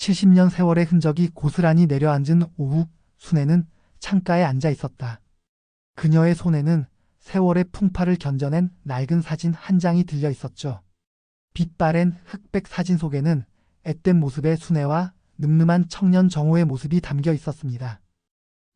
70년 세월의 흔적이 고스란히 내려앉은 오후, 순애는 창가에 앉아 있었다. 그녀의 손에는 세월의 풍파를 견뎌낸 낡은 사진 한 장이 들려 있었죠. 빛바랜 흑백 사진 속에는 앳된 모습의 순애와 늠름한 청년 정호의 모습이 담겨 있었습니다.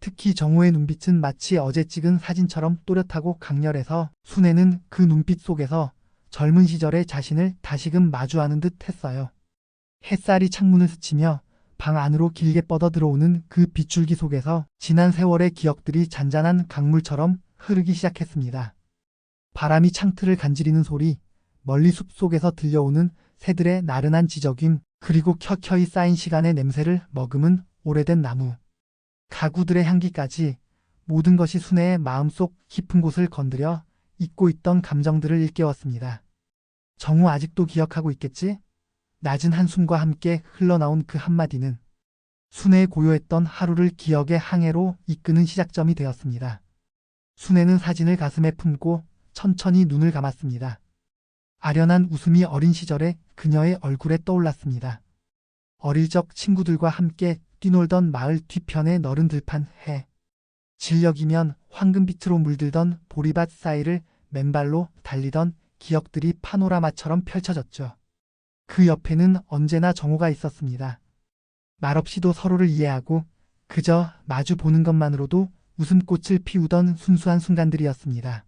특히 정호의 눈빛은 마치 어제 찍은 사진처럼 또렷하고 강렬해서 순애는 그 눈빛 속에서 젊은 시절의 자신을 다시금 마주하는 듯 했어요. 햇살이 창문을 스치며 방 안으로 길게 뻗어 들어오는 그 빗줄기 속에서 지난 세월의 기억들이 잔잔한 강물처럼 흐르기 시작했습니다. 바람이 창틀을 간지리는 소리, 멀리 숲속에서 들려오는 새들의 나른한 지저귐, 그리고 켜켜이 쌓인 시간의 냄새를 머금은 오래된 나무, 가구들의 향기까지 모든 것이 순애의 마음속 깊은 곳을 건드려 잊고 있던 감정들을 일깨웠습니다. 정우 아직도 기억하고 있겠지? 낮은 한숨과 함께 흘러나온 그 한마디는 순애의 고요했던 하루를 기억의 항해로 이끄는 시작점이 되었습니다. 순애는 사진을 가슴에 품고 천천히 눈을 감았습니다. 아련한 웃음이 어린 시절의 그녀의 얼굴에 떠올랐습니다. 어릴 적 친구들과 함께 뛰놀던 마을 뒤편의 너른 들판 해. 진력이면 황금빛으로 물들던 보리밭 사이를 맨발로 달리던 기억들이 파노라마처럼 펼쳐졌죠. 그 옆에는 언제나 정호가 있었습니다. 말없이도 서로를 이해하고 그저 마주 보는 것만으로도 웃음꽃을 피우던 순수한 순간들이었습니다.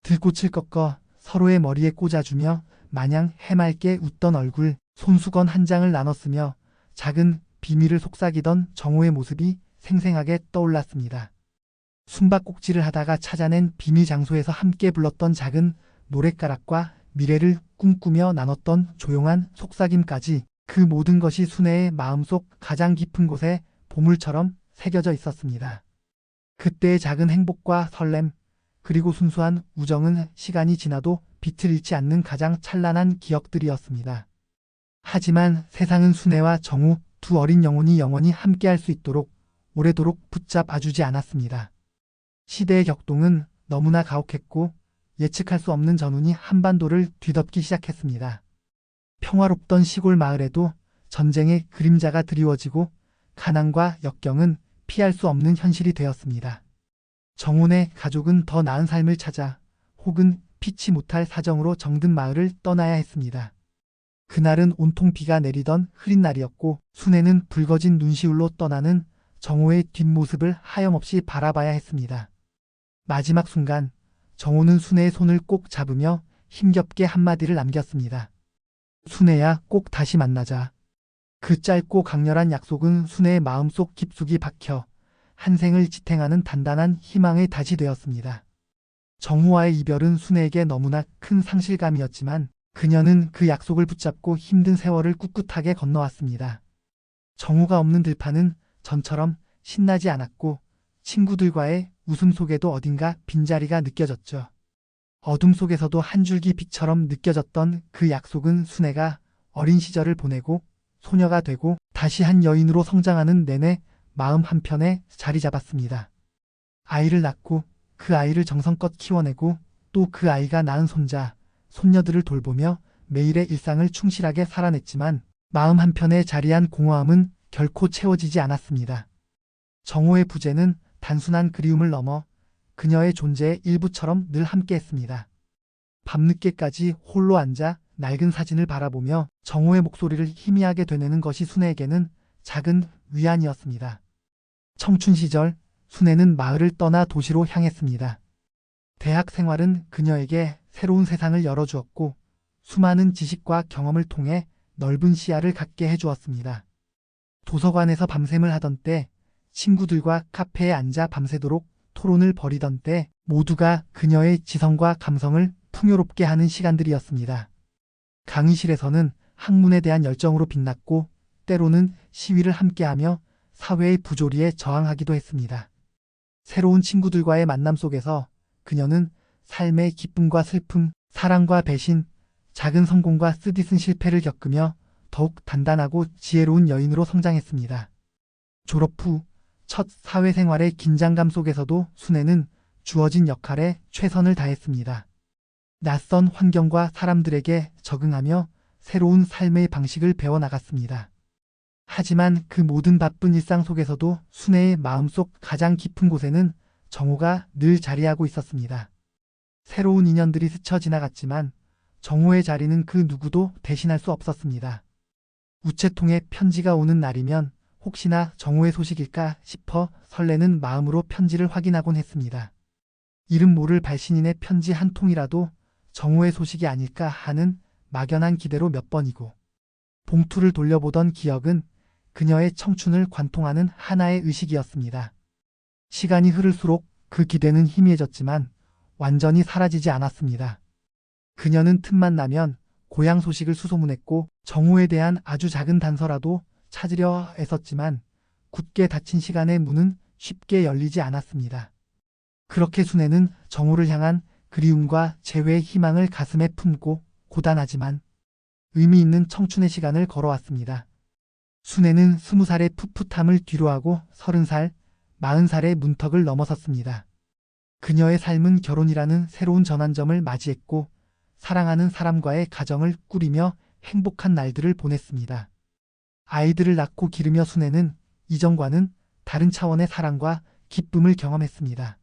들꽃을 꺾어 서로의 머리에 꽂아주며 마냥 해맑게 웃던 얼굴, 손수건 한 장을 나눴으며 작은 비밀을 속삭이던 정호의 모습이 생생하게 떠올랐습니다. 숨바꼭질을 하다가 찾아낸 비밀 장소에서 함께 불렀던 작은 노랫가락과 미래를 꿈꾸며 나눴던 조용한 속삭임까지 그 모든 것이 순애의 마음속 가장 깊은 곳에 보물처럼 새겨져 있었습니다. 그때의 작은 행복과 설렘, 그리고 순수한 우정은 시간이 지나도 빛을 잃지 않는 가장 찬란한 기억들이었습니다. 하지만 세상은 순애와 정우 두 어린 영혼이 영원히 함께할 수 있도록 오래도록 붙잡아주지 않았습니다. 시대의 격동은 너무나 가혹했고 예측할 수 없는 전운이 한반도를 뒤덮기 시작했습니다. 평화롭던 시골 마을에도 전쟁의 그림자가 드리워지고 가난과 역경은 피할 수 없는 현실이 되었습니다. 정훈의 가족은 더 나은 삶을 찾아 혹은 피치 못할 사정으로 정든 마을을 떠나야 했습니다. 그날은 온통 비가 내리던 흐린 날이었고 순애는 붉어진 눈시울로 떠나는 정호의 뒷모습을 하염없이 바라봐야 했습니다. 마지막 순간 정호는 순애의 손을 꼭 잡으며 힘겹게 한마디를 남겼습니다. 순애야, 꼭 다시 만나자. 그 짧고 강렬한 약속은 순애의 마음속 깊숙이 박혀 한 생을 지탱하는 단단한 희망의 닷이 되었습니다. 정호와의 이별은 순애에게 너무나 큰 상실감이었지만 그녀는 그 약속을 붙잡고 힘든 세월을 꿋꿋하게 건너왔습니다. 정호가 없는 들판은 전처럼 신나지 않았고 친구들과의 웃음 속에도 어딘가 빈자리가 느껴졌죠. 어둠 속에서도 한 줄기 빛처럼 느껴졌던 그 약속은 순애가 어린 시절을 보내고 소녀가 되고 다시 한 여인으로 성장하는 내내 마음 한편에 자리 잡았습니다. 아이를 낳고 그 아이를 정성껏 키워내고 또 그 아이가 낳은 손자, 손녀들을 돌보며 매일의 일상을 충실하게 살아냈지만 마음 한편에 자리한 공허함은 결코 채워지지 않았습니다. 정호의 부재는 단순한 그리움을 넘어 그녀의 존재의 일부처럼 늘 함께했습니다. 밤늦게까지 홀로 앉아 낡은 사진을 바라보며 정호의 목소리를 희미하게 되뇌는 것이 순애에게는 작은 위안이었습니다. 청춘 시절 순애는 마을을 떠나 도시로 향했습니다. 대학 생활은 그녀에게 새로운 세상을 열어주었고 수많은 지식과 경험을 통해 넓은 시야를 갖게 해주었습니다. 도서관에서 밤샘을 하던 때, 친구들과 카페에 앉아 밤새도록 토론을 벌이던 때 모두가 그녀의 지성과 감성을 풍요롭게 하는 시간들이었습니다. 강의실에서는 학문에 대한 열정으로 빛났고 때로는 시위를 함께하며 사회의 부조리에 저항하기도 했습니다. 새로운 친구들과의 만남 속에서 그녀는 삶의 기쁨과 슬픔, 사랑과 배신, 작은 성공과 쓰디쓴 실패를 겪으며 더욱 단단하고 지혜로운 여인으로 성장했습니다. 졸업 후 첫 사회생활의 긴장감 속에서도 순애는 주어진 역할에 최선을 다했습니다. 낯선 환경과 사람들에게 적응하며 새로운 삶의 방식을 배워나갔습니다. 하지만 그 모든 바쁜 일상 속에서도 순애의 마음속 가장 깊은 곳에는 정호가 늘 자리하고 있었습니다. 새로운 인연들이 스쳐 지나갔지만 정호의 자리는 그 누구도 대신할 수 없었습니다. 우체통에 편지가 오는 날이면 혹시나 정호의 소식일까 싶어 설레는 마음으로 편지를 확인하곤 했습니다. 이름 모를 발신인의 편지 한 통이라도 정호의 소식이 아닐까 하는 막연한 기대로 몇 번이고 봉투를 돌려보던 기억은 그녀의 청춘을 관통하는 하나의 의식이었습니다. 시간이 흐를수록 그 기대는 희미해졌지만 완전히 사라지지 않았습니다. 그녀는 틈만 나면 고향 소식을 수소문했고 정호에 대한 아주 작은 단서라도 찾으려 애썼지만 굳게 닫힌 시간의 문은 쉽게 열리지 않았습니다. 그렇게 순애는 정호를 향한 그리움과 재회의 희망을 가슴에 품고 고단하지만 의미 있는 청춘의 시간을 걸어왔습니다. 순애는 20살의 풋풋함을 뒤로하고 30살, 40살의 문턱을 넘어섰습니다. 그녀의 삶은 결혼이라는 새로운 전환점을 맞이했고 사랑하는 사람과의 가정을 꾸리며 행복한 날들을 보냈습니다. 아이들을 낳고 기르며 순애는 이전과는 다른 차원의 사랑과 기쁨을 경험했습니다.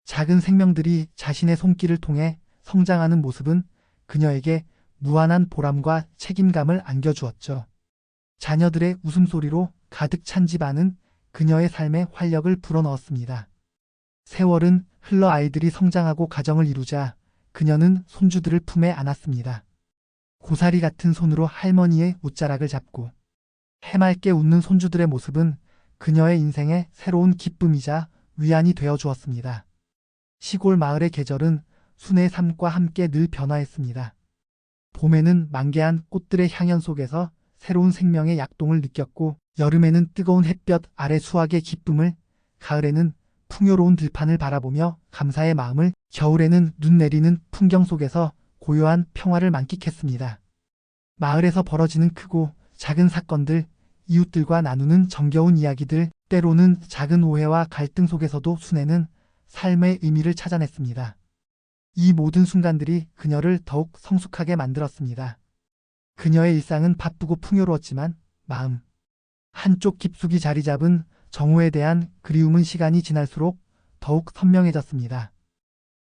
작은 생명들이 자신의 손길을 통해 성장하는 모습은 그녀에게 무한한 보람과 책임감을 안겨주었죠. 자녀들의 웃음소리로 가득 찬 집안은 그녀의 삶에 활력을 불어넣었습니다. 세월은 흘러 아이들이 성장하고 가정을 이루자 그녀는 손주들을 품에 안았습니다. 고사리 같은 손으로 할머니의 옷자락을 잡고 해맑게 웃는 손주들의 모습은 그녀의 인생의 새로운 기쁨이자 위안이 되어 주었습니다. 시골 마을의 계절은 순애의 삶과 함께 늘 변화했습니다. 봄에는 만개한 꽃들의 향연 속에서 새로운 생명의 약동을 느꼈고 여름에는 뜨거운 햇볕 아래 수확의 기쁨을, 가을에는 풍요로운 들판을 바라보며 감사의 마음을, 겨울에는 눈 내리는 풍경 속에서 고요한 평화를 만끽했습니다. 마을에서 벌어지는 크고 작은 사건들, 이웃들과 나누는 정겨운 이야기들, 때로는 작은 오해와 갈등 속에서도 순애는 삶의 의미를 찾아냈습니다. 이 모든 순간들이 그녀를 더욱 성숙하게 만들었습니다. 그녀의 일상은 바쁘고 풍요로웠지만 마음 한쪽 깊숙이 자리 잡은 정호에 대한 그리움은 시간이 지날수록 더욱 선명해졌습니다.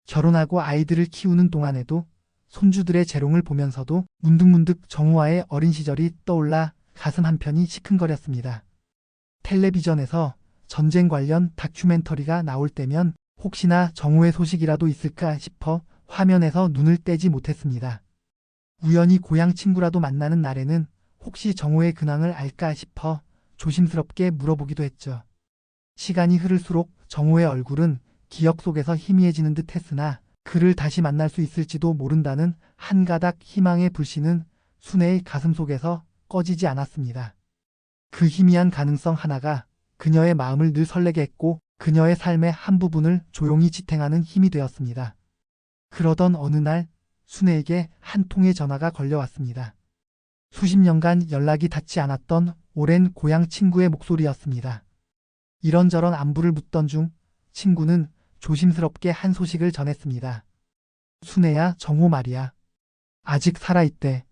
결혼하고 아이들을 키우는 동안에도 손주들의 재롱을 보면서도 문득문득 정호와의 어린 시절이 떠올라 가슴 한편이 시큰거렸습니다. 텔레비전에서 전쟁 관련 다큐멘터리가 나올 때면 혹시나 정호의 소식이라도 있을까 싶어 화면에서 눈을 떼지 못했습니다. 우연히 고향 친구라도 만나는 날에는 혹시 정호의 근황을 알까 싶어 조심스럽게 물어보기도 했죠. 시간이 흐를수록 정호의 얼굴은 기억 속에서 희미해지는 듯 했으나 그를 다시 만날 수 있을지도 모른다는 한 가닥 희망의 불씨는 순애의 가슴 속에서 꺼지지 않았습니다. 그 희미한 가능성 하나가 그녀의 마음을 늘 설레게 했고 그녀의 삶의 한 부분을 조용히 지탱하는 힘이 되었습니다. 그러던 어느 날 순애에게 한 통의 전화가 걸려왔습니다. 수십 년간 연락이 닿지 않았던 오랜 고향 친구의 목소리였습니다. 이런저런 안부를 묻던 중 친구는 조심스럽게 한 소식을 전했습니다. 순애야, 정호 말이야. 아직 살아있대.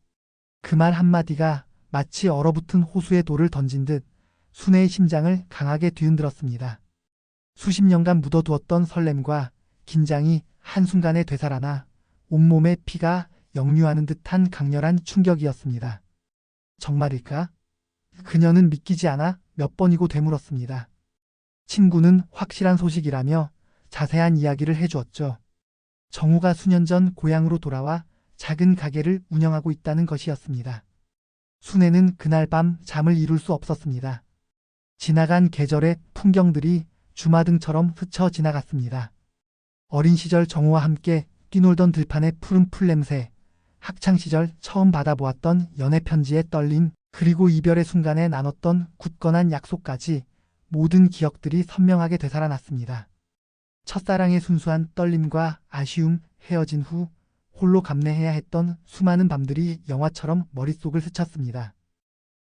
그 말 한마디가 마치 얼어붙은 호수에 돌을 던진 듯 순애의 심장을 강하게 뒤흔들었습니다. 수십 년간 묻어두었던 설렘과 긴장이 한순간에 되살아나 온몸의 피가 역류하는 듯한 강렬한 충격이었습니다. 정말일까? 그녀는 믿기지 않아 몇 번이고 되물었습니다. 친구는 확실한 소식이라며 자세한 이야기를 해주었죠. 정호가 수년 전 고향으로 돌아와 작은 가게를 운영하고 있다는 것이었습니다. 순애는 그날 밤 잠을 이룰 수 없었습니다. 지나간 계절의 풍경들이 주마등처럼 스쳐 지나갔습니다. 어린 시절 정호와 함께 뛰놀던 들판의 푸른 풀냄새, 학창시절 처음 받아보았던 연애편지의 떨림, 그리고 이별의 순간에 나눴던 굳건한 약속까지 모든 기억들이 선명하게 되살아났습니다. 첫사랑의 순수한 떨림과 아쉬움, 헤어진 후 홀로 감내해야 했던 수많은 밤들이 영화처럼 머릿속을 스쳤습니다.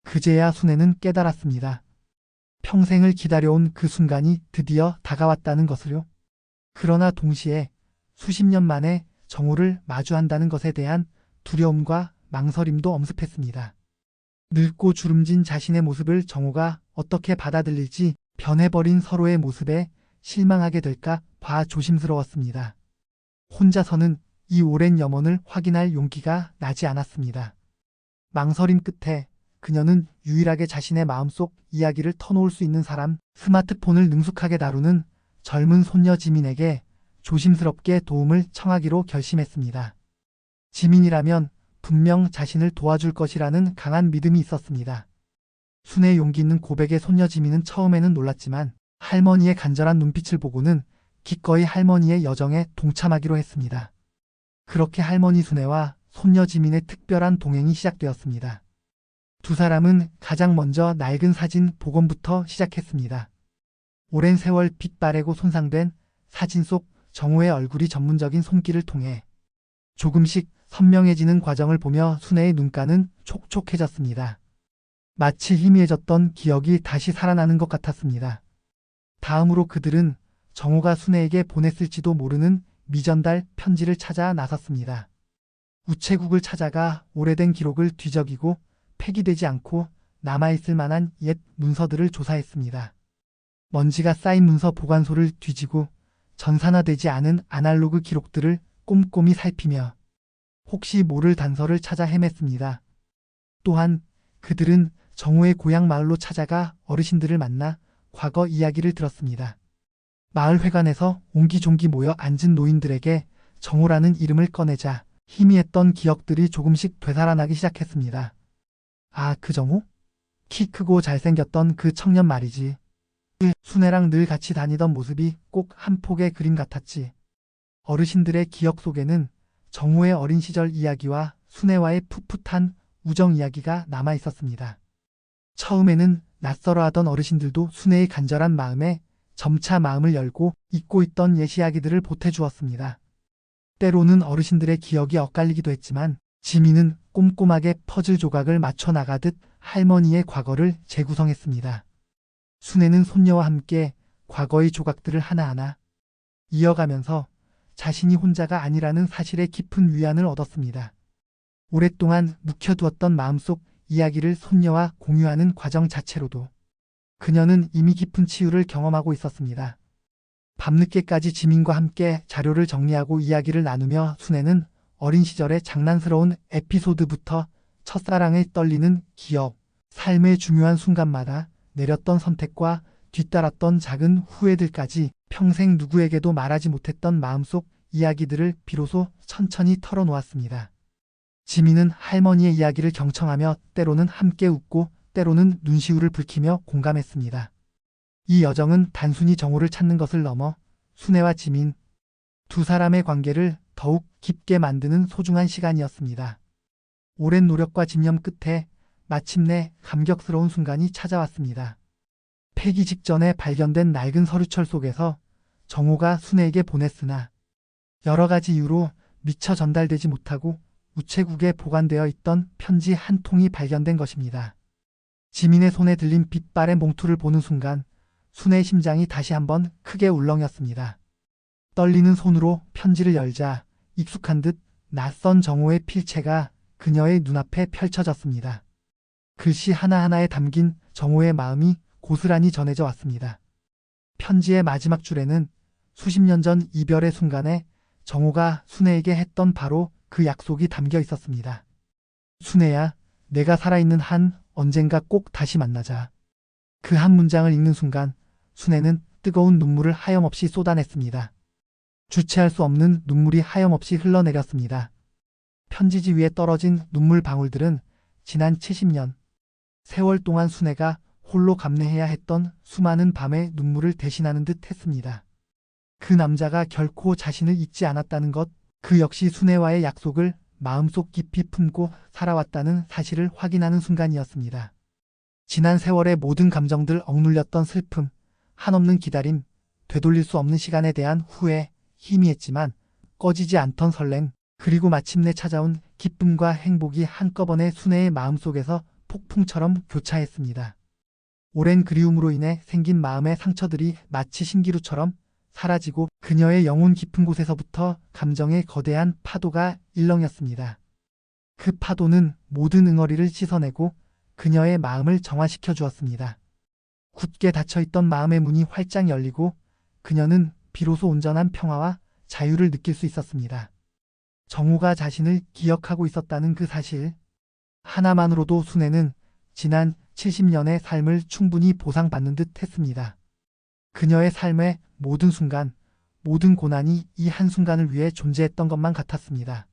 그제야 순애는 깨달았습니다. 평생을 기다려온 그 순간이 드디어 다가왔다는 것을요. 그러나 동시에 수십 년 만에 정호를 마주한다는 것에 대한 두려움과 망설임도 엄습했습니다. 늙고 주름진 자신의 모습을 정호가 어떻게 받아들일지 변해버린 서로의 모습에 실망하게 될까 봐 조심스러웠습니다. 혼자서는 이 오랜 염원을 확인할 용기가 나지 않았습니다. 망설임 끝에 그녀는 유일하게 자신의 마음속 이야기를 터놓을 수 있는 사람, 스마트폰을 능숙하게 다루는 젊은 손녀 지민에게 조심스럽게 도움을 청하기로 결심했습니다. 지민이라면 분명 자신을 도와줄 것이라는 강한 믿음이 있었습니다. 순의 용기 있는 고백에 손녀 지민은 처음에는 놀랐지만 할머니의 간절한 눈빛을 보고는 기꺼이 할머니의 여정에 동참하기로 했습니다. 그렇게 할머니 순애와 손녀 지민의 특별한 동행이 시작되었습니다. 두 사람은 가장 먼저 낡은 사진 복원부터 시작했습니다. 오랜 세월 빛 바래고 손상된 사진 속 정호의 얼굴이 전문적인 손길을 통해 조금씩 선명해지는 과정을 보며 순애의 눈가는 촉촉해졌습니다. 마치 희미해졌던 기억이 다시 살아나는 것 같았습니다. 다음으로 그들은 정호가 순애에게 보냈을지도 모르는 미전달 편지를 찾아 나섰습니다. 우체국을 찾아가 오래된 기록을 뒤적이고 폐기되지 않고 남아있을 만한 옛 문서들을 조사했습니다. 먼지가 쌓인 문서 보관소를 뒤지고 전산화되지 않은 아날로그 기록들을 꼼꼼히 살피며 혹시 모를 단서를 찾아 헤맸습니다. 또한 그들은 정호의 고향 마을로 찾아가 어르신들을 만나 과거 이야기를 들었습니다. 마을 회관에서 옹기종기 모여 앉은 노인들에게 정호라는 이름을 꺼내자 희미했던 기억들이 조금씩 되살아나기 시작했습니다. 아, 그 정호? 키 크고 잘생겼던 그 청년 말이지. 순애랑 늘 같이 다니던 모습이 꼭 한 폭의 그림 같았지. 어르신들의 기억 속에는 정호의 어린 시절 이야기와 순애와의 풋풋한 우정 이야기가 남아 있었습니다. 처음에는 낯설어하던 어르신들도 순애의 간절한 마음에 점차 마음을 열고 잊고 있던 옛 이야기들을 보태주었습니다. 때로는 어르신들의 기억이 엇갈리기도 했지만 지민은 꼼꼼하게 퍼즐 조각을 맞춰 나가듯 할머니의 과거를 재구성했습니다. 순애는 손녀와 함께 과거의 조각들을 하나하나 이어가면서 자신이 혼자가 아니라는 사실에 깊은 위안을 얻었습니다. 오랫동안 묵혀두었던 마음속 이야기를 손녀와 공유하는 과정 자체로도 그녀는 이미 깊은 치유를 경험하고 있었습니다. 밤늦게까지 지민과 함께 자료를 정리하고 이야기를 나누며 순애는 어린 시절의 장난스러운 에피소드부터 첫사랑에 떨리는 기억, 삶의 중요한 순간마다 내렸던 선택과 뒤따랐던 작은 후회들까지 평생 누구에게도 말하지 못했던 마음속 이야기들을 비로소 천천히 털어놓았습니다. 지민은 할머니의 이야기를 경청하며 때로는 함께 웃고 때로는 눈시울을 붉히며 공감했습니다. 이 여정은 단순히 정호를 찾는 것을 넘어 순애와 지민 두 사람의 관계를 더욱 깊게 만드는 소중한 시간이었습니다. 오랜 노력과 집념 끝에 마침내 감격스러운 순간이 찾아왔습니다. 폐기 직전에 발견된 낡은 서류철 속에서 정호가 순애에게 보냈으나 여러 가지 이유로 미처 전달되지 못하고 우체국에 보관되어 있던 편지 한 통이 발견된 것입니다. 지민의 손에 들린 빛바랜 봉투를 보는 순간 순애의 심장이 다시 한번 크게 울렁였습니다. 떨리는 손으로 편지를 열자 익숙한 듯 낯선 정호의 필체가 그녀의 눈앞에 펼쳐졌습니다. 글씨 하나하나에 담긴 정호의 마음이 고스란히 전해져 왔습니다. 편지의 마지막 줄에는 수십 년 전 이별의 순간에 정호가 순애에게 했던 바로 그 약속이 담겨 있었습니다. 순애야, 내가 살아있는 한 언젠가 꼭 다시 만나자. 그 한 문장을 읽는 순간 순애는 뜨거운 눈물을 하염없이 쏟아냈습니다. 주체할 수 없는 눈물이 하염없이 흘러내렸습니다. 편지지 위에 떨어진 눈물 방울들은 지난 70년 세월 동안 순애가 홀로 감내해야 했던 수많은 밤의 눈물을 대신하는 듯 했습니다. 그 남자가 결코 자신을 잊지 않았다는 것, 그 역시 순애와의 약속을 마음속 깊이 품고 살아왔다는 사실을 확인하는 순간이었습니다. 지난 세월의 모든 감정들 억눌렸던 슬픔, 한없는 기다림, 되돌릴 수 없는 시간에 대한 후회, 희미했지만 꺼지지 않던 설렘, 그리고 마침내 찾아온 기쁨과 행복이 한꺼번에 순애의 마음속에서 폭풍처럼 교차했습니다. 오랜 그리움으로 인해 생긴 마음의 상처들이 마치 신기루처럼 사라지고 그녀의 영혼 깊은 곳에서부터 감정의 거대한 파도가 일렁였습니다. 그 파도는 모든 응어리를 씻어내고 그녀의 마음을 정화시켜 주었습니다. 굳게 닫혀있던 마음의 문이 활짝 열리고 그녀는 비로소 온전한 평화와 자유를 느낄 수 있었습니다. 정우가 자신을 기억하고 있었다는 그 사실 하나만으로도 순애는 지난 70년의 삶을 충분히 보상받는 듯 했습니다. 그녀의 삶의 모든 순간, 모든 고난이 이 한순간을 위해 존재했던 것만 같았습니다.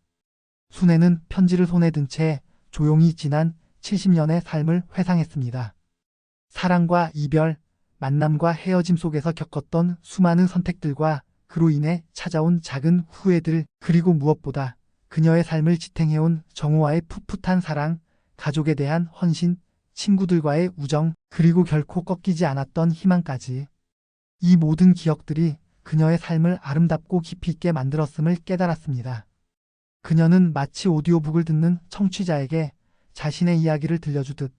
순애는 편지를 손에 든 채 조용히 지난 70년의 삶을 회상했습니다. 사랑과 이별, 만남과 헤어짐 속에서 겪었던 수많은 선택들과 그로 인해 찾아온 작은 후회들, 그리고 무엇보다 그녀의 삶을 지탱해온 정우와의 풋풋한 사랑, 가족에 대한 헌신, 친구들과의 우정, 그리고 결코 꺾이지 않았던 희망까지. 이 모든 기억들이 그녀의 삶을 아름답고 깊이 있게 만들었음을 깨달았습니다. 그녀는 마치 오디오북을 듣는 청취자에게 자신의 이야기를 들려주듯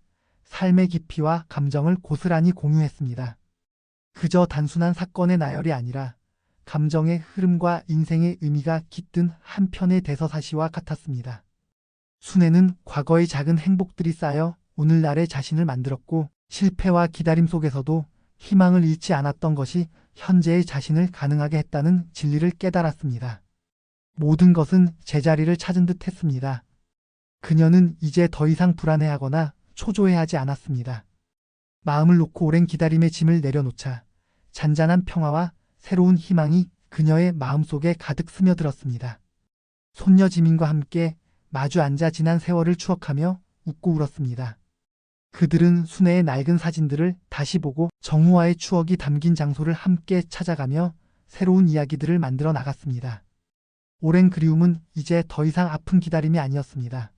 삶의 깊이와 감정을 고스란히 공유했습니다. 그저 단순한 사건의 나열이 아니라 감정의 흐름과 인생의 의미가 깃든 한 편의 대서사시와 같았습니다. 순애는 과거의 작은 행복들이 쌓여 오늘날의 자신을 만들었고, 실패와 기다림 속에서도 희망을 잃지 않았던 것이 현재의 자신을 가능하게 했다는 진리를 깨달았습니다. 모든 것은 제자리를 찾은 듯 했습니다. 그녀는 이제 더 이상 불안해하거나 초조해하지 않았습니다. 마음을 놓고 오랜 기다림의 짐을 내려놓자 잔잔한 평화와 새로운 희망이 그녀의 마음속에 가득 스며들었습니다. 손녀 지민과 함께 마주 앉아 지난 세월을 추억하며 웃고 울었습니다. 그들은 순애의 낡은 사진들을 다시 보고 정우와의 추억이 담긴 장소를 함께 찾아가며 새로운 이야기들을 만들어 나갔습니다. 오랜 그리움은 이제 더 이상 아픈 기다림이 아니었습니다.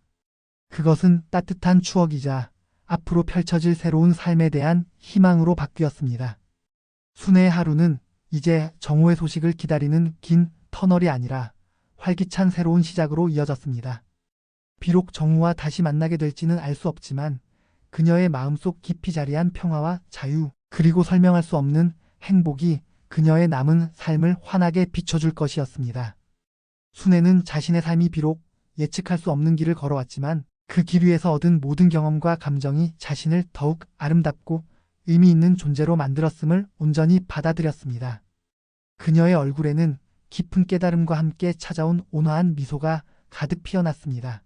그것은 따뜻한 추억이자 앞으로 펼쳐질 새로운 삶에 대한 희망으로 바뀌었습니다. 순애의 하루는 이제 정우의 소식을 기다리는 긴 터널이 아니라 활기찬 새로운 시작으로 이어졌습니다. 비록 정우와 다시 만나게 될지는 알 수 없지만 그녀의 마음속 깊이 자리한 평화와 자유, 그리고 설명할 수 없는 행복이 그녀의 남은 삶을 환하게 비춰줄 것이었습니다. 순애는 자신의 삶이 비록 예측할 수 없는 길을 걸어왔지만 그 길 위에서 얻은 모든 경험과 감정이 자신을 더욱 아름답고 의미 있는 존재로 만들었음을 온전히 받아들였습니다. 그녀의 얼굴에는 깊은 깨달음과 함께 찾아온 온화한 미소가 가득 피어났습니다.